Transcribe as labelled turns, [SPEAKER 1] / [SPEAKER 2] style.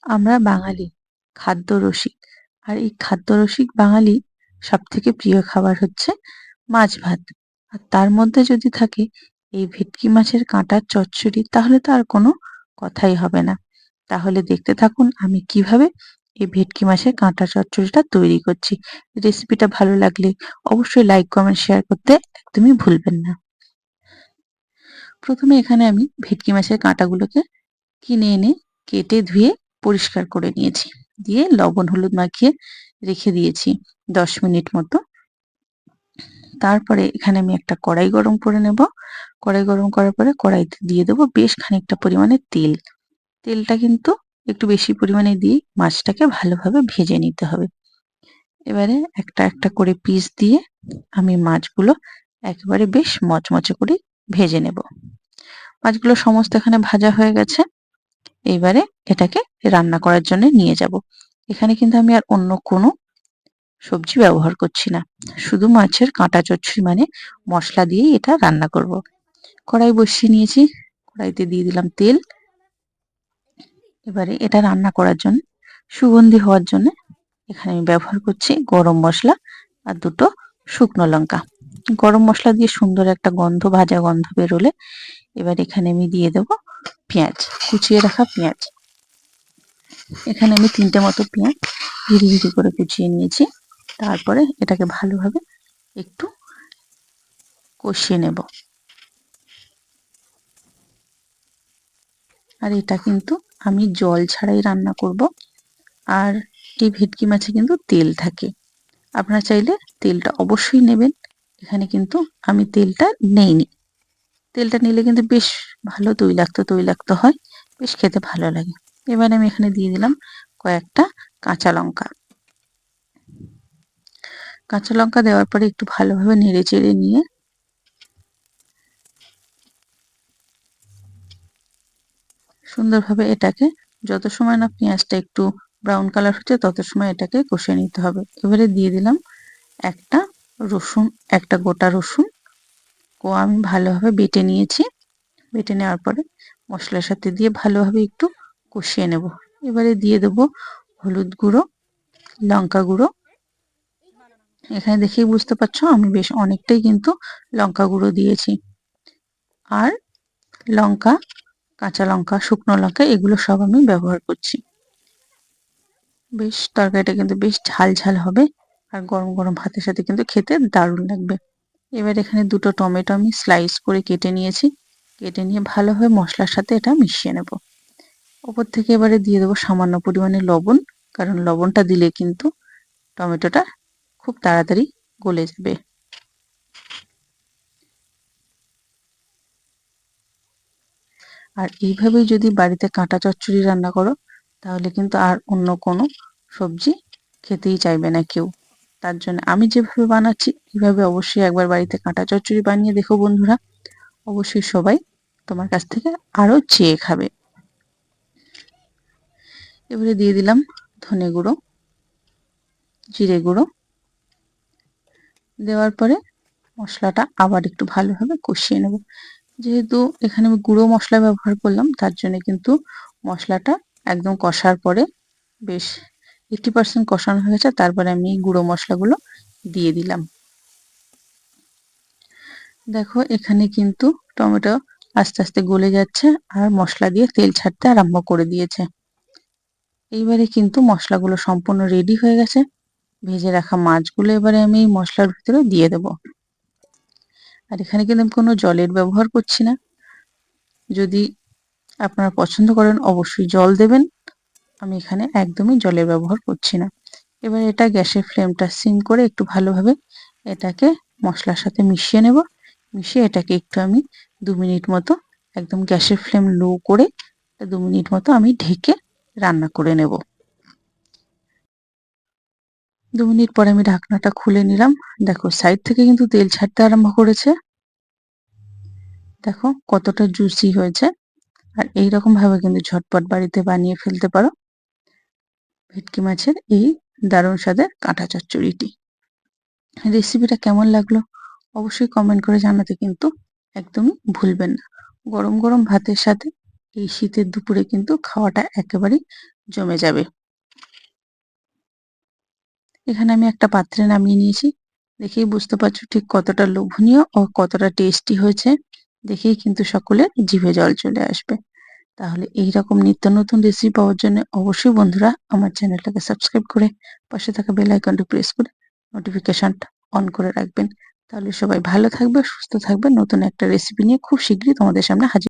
[SPEAKER 1] আমরা বাঙালি খাদ্য রসিক। আর এই খাদ্য রসিক বাঙালি সবথেকে প্রিয় খাবার হচ্ছে মাছ ভাত। আর তার মধ্যে যদি থাকে এই ভেটকি মাছের কাঁটার চচ্চড়ি তাহলে তো আর কোনো কথাই হবে না। তাহলে দেখতে থাকুন আমি কিভাবে এই ভেটকি মাছের কাঁটা চচ্চড়িটা তৈরি করছি। রেসিপিটা ভালো লাগলে অবশ্যই লাইক, কমেন্ট, শেয়ার করতে একদমই ভুলবেন না। প্রথমে এখানে আমি ভেটকি মাছের কাঁটাগুলোকে কিনে এনে কেটে ধুয়ে পরিষ্কার করে নিয়েছি। দিয়ে লবণ হলুদ মাখিয়ে রেখে দিয়েছি ১০ মিনিট মতো। তারপরে এখানে আমি একটা কড়াই গরম করে নেব। কড়াই গরম করার পরে কড়াইতে দিয়ে দেবো বেশ খানিকটা পরিমাণে তেল। তেলটা কিন্তু একটু বেশি পরিমাণে দিয়ে মাছটাকে ভালোভাবে ভেজে নিতে হবে। এবারে একটা একটা করে পিস দিয়ে আমি মাছগুলো একেবারে বেশ মচমচে করে ভেজে নেব। মাছগুলো সমস্ত এখানে ভাজা হয়ে গেছে। এইবারে এটাকে রান্না করার জন্য নিয়ে যাব। এখানে কিন্তু আমি আর অন্য কোনো সবজি ব্যবহার করছি না। শুধু মাছের কাঁটা চচ্চড়ি মানে মশলা দিয়েই এটা রান্না করব। কড়াই বসিয়ে নিয়েছি। কড়াইতে দিয়ে দিলাম তেল। এবারে এটা রান্না করার জন্য সুগন্ধি হওয়ার জন্য এখানে আমি ব্যবহার করছি গরম মশলা আর ২ টো শুকনো লঙ্কা। গরম মশলা দিয়ে সুন্দর একটা গন্ধ, ভাজা গন্ধ বেরোলে এবার এখানে আমি দিয়ে দেব পেঁয়াজ, কুচিয়ে রাখা পেঁয়াজ। এখানে আমি ৩ টে মতো পেঁয়াজ ঝিরি করে কুচিয়ে নিয়েছি। তারপরে এটাকে ভালোভাবে একটু কষিয়ে নেব। আর এটা কিন্তু আমি জল ছাড়াই রান্না করব। আর এই ভেটকি মাছে কিন্তু তেল থাকে। আপনারা চাইলে তেলটা অবশ্যই নেবেন। এখানে কিন্তু আমি তেলটা নেইনি। তেলটা নিলে কিন্তু বেশ ভালো তৈলাক্ত হয়। বেশ খেতে ভালো লাগে। এবারে আমি এখানে দিয়ে দিলাম কয়েকটা কাঁচা লঙ্কা। কাঁচা লঙ্কা দেওয়ার পরে একটু ভালোভাবে নেড়েচেড়ে নিয়ে সুন্দরভাবে এটাকে যত সময় না পেঁয়াজটা একটু ব্রাউন কালার হচ্ছে তত সময় এটাকে কষিয়ে নিতে হবে। এবারে দিয়ে দিলাম একটা রসুন, একটা গোটা রসুন আমি ভালোভাবে বেটে নিয়েছি। বেটে নেওয়ার পরে মশলার সাথে দিয়ে ভালোভাবে একটু কষিয়ে নেব। এবারে দিয়ে দেব হলুদ গুঁড়ো, লঙ্কা গুঁড়ো। এখানে দেখেই বুঝতে পারছো আমি বেশ অনেকটাই কিন্তু লঙ্কা গুঁড়ো দিয়েছি। আর লঙ্কা, কাঁচা লঙ্কা, শুকনো লঙ্কা এগুলো সব আমি ব্যবহার করছি। বেশ তরকারিটা কিন্তু বেশ ঝাল হবে। আর গরম গরম ভাতের সাথে কিন্তু খেতে দারুণ লাগবে। এবার এখানে ২ টো টমেটো আমি স্লাইস করে কেটে নিয়েছি। কেটে নিয়ে ভালোভাবে মশলার সাথে এটা মিশিয়ে নেব। ওপর থেকে এবারে দিয়ে দেবো সামান্য পরিমাণে লবণ। কারণ লবণটা দিলে কিন্তু টমেটোটা খুব তাড়াতাড়ি গলে যাবে। আর এইভাবেই যদি বাড়িতে কাঁটা চচ্চড়ি রান্না করো তাহলে কিন্তু আর অন্য কোনো সবজি খেতেই চাইবে না কেউ। তার জন্য আমি যেভাবে বানাচ্ছি এইভাবে অবশ্যই একবার বাড়িতে কাঁটা চচ্চড়ি বানিয়ে দেখো বন্ধুরা। অবশ্যই সবাই তোমার কাছ থেকে আরো চেয়ে খাবে। এবারে দিয়ে দিলাম ধনে গুঁড়ো, জিরে গুঁড়ো। দেওয়ার পরে মশলাটা আবার একটু ভালোভাবে কষিয়ে নেব। যেহেতু এখানে আমি গুঁড়ো মশলা ব্যবহার করলাম তার জন্য কিন্তু মশলাটা একদম কষার পরে বেশ 80% কষানো হয়ে গেছে। তারপরে আমি গুঁড়ো মশলাগুলো দিয়ে দিলাম। দেখো এখানে কিন্তু টমেটো আস্তে আস্তে গলে যাচ্ছে আর মশলা দিয়ে তেল ছাড়তে আরম্ভ করে দিয়েছে। এইবারে কিন্তু মশলাগুলো সম্পূর্ণ রেডি হয়ে গেছে। ভেজে রাখা মাছগুলো এবারে আমি এই মশলার ভিতরে দিয়ে দেব। আর এখানে কিন্তু আমি কোনো জলের ব্যবহার করছি না। যদি আপনারা পছন্দ করেন অবশ্যই জল দেবেন। আমি এখানে একদমই জলের ব্যবহার করছি না। এবার এটা গ্যাসের ফ্লেমটা সিম করে একটু ভালোভাবে এটাকে মশলার সাথে মিশিয়ে নেব। মিশিয়ে এটাকে একটু আমি ২ মিনিট মতো একদম গ্যাসের ফ্লেম লো করে ২ মিনিট মতো আমি ঢেকে রান্না করে নেব। ২ মিনিট পরে আমি ঢাকনাটা খুলে নিলাম। দেখো সাইড থেকে কিন্তু তেল ছাড়তে আরম্ভ করেছে। দেখো কতটা জুসি হয়েছে। আর এইরকম ভাবে কিন্তু ঝটপট বাড়িতে বানিয়ে ফেলতে পারো ভেটকি মাছের এই দারুণ স্বাদের কাঁটা চচ্চড়িটি। রেসিপিটা কেমন লাগলো অবশ্যই কমেন্ট করে জানাতে কিন্তু একদমই ভুলবেন না। গরম গরম ভাতের সাথে এই শীতের দুপুরে কিন্তু খাওয়াটা একেবারেই জমে যাবে। এখানে আমি একটা পাত্রে নামিয়ে নিয়েছি। দেখেই বুঝতে পারছো ঠিক কতটা লোভনীয় ও কতটা টেস্টি হয়েছে। দেখেই কিন্তু সকলের জিভে জল চলে আসবে। তাহলে এইরকম নিত্য নতুন রেসিপি পাওয়ার জন্য অবশ্যই বন্ধুরা আমার চ্যানেলটাকে সাবস্ক্রাইব করে পাশে থাকা বেল আইকনটি প্রেস করে নোটিফিকেশনটা অন করে রাখবেন। তাহলে সবাই ভালো থাকবে, সুস্থ থাকবে। নতুন একটা রেসিপি নিয়ে খুব শীঘ্রই তোমাদের সামনে হাজির